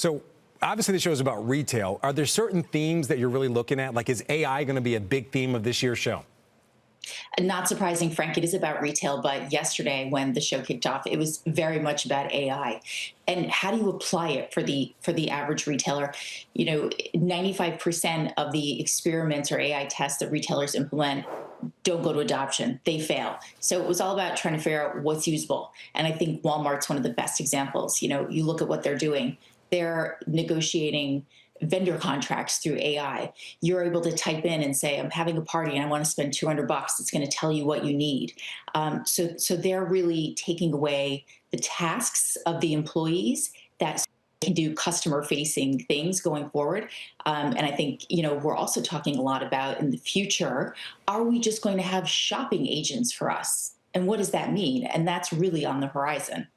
So obviously the show is about retail. Are there certain themes that you're really looking at? Like, is AI going to be a big theme of this year's show? Not surprising, Frank, it is about retail, but yesterday when the show kicked off, it was very much about AI. And how do you apply it for the average retailer? 95% of the experiments or AI tests that retailers implement don't go to adoption. They fail. So it was all about trying to figure out what's usable. And I think Walmart's one of the best examples. You look at what they're doing. They're negotiating vendor contracts through AI. You're able to type in and say, I'm having a party and I want to spend $200. It's going to tell you what you need. So they're really taking away the tasks of the employees that can do customer facing things going forward. And I think, we're also talking a lot about in the future, are we just going to have shopping agents for us? And what does that mean? And that's really on the horizon.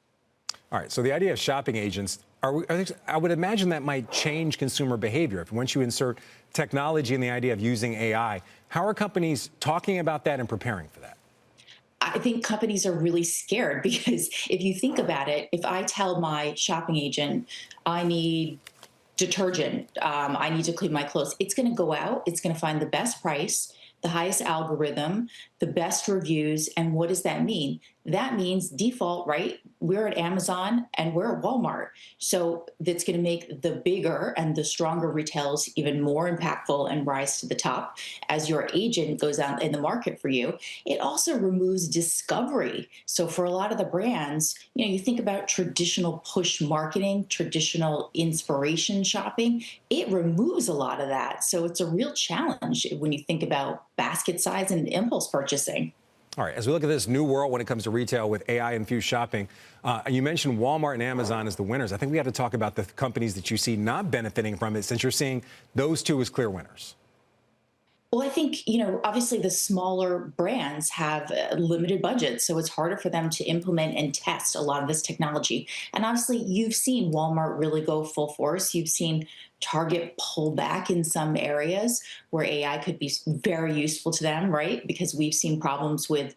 All right, so the idea of shopping agents, I would imagine that might change consumer behavior. If once you insert technology and the idea of using AI, how are companies talking about that and preparing for that? I think companies are really scared because if you think about it, if I tell my shopping agent, I need detergent, I need to clean my clothes, it's going to go out, it's going to find the best price, the highest algorithm, the best reviews. And what does that mean? That means default, right? We're at Amazon and we're at Walmart. So that's going to make the bigger and the stronger retailers even more impactful and rise to the top as your agent goes out in the market for you. It also removes discovery. So for a lot of the brands, you think about traditional push marketing, traditional inspiration shopping, it removes a lot of that. So it's a real challenge when you think about basket size and impulse purchasing. All right, as we look at this new world when it comes to retail with AI-infused shopping, you mentioned Walmart and Amazon as the winners. I think we have to talk about the companies that you see not benefiting from it, since you're seeing those two as clear winners. Well, I think, obviously the smaller brands have limited budgets, so it's harder for them to implement and test a lot of this technology. And obviously, you've seen Walmart really go full force. You've seen Target pull back in some areas where AI could be very useful to them, right? Because we've seen problems with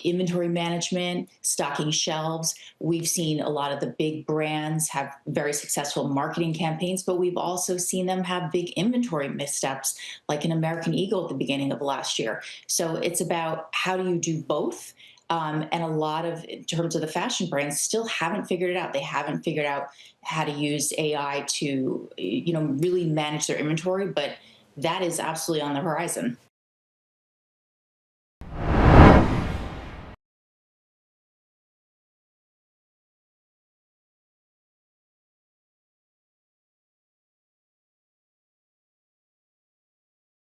inventory management, stocking shelves. We've seen a lot of the big brands have very successful marketing campaigns, but we've also seen them have big inventory missteps, like an American Eagle at the beginning of last year. So it's about how do you do both? And a lot of, in terms of the fashion brands, still haven't figured it out. They haven't figured out how to use AI to, really manage their inventory, but that is absolutely on the horizon.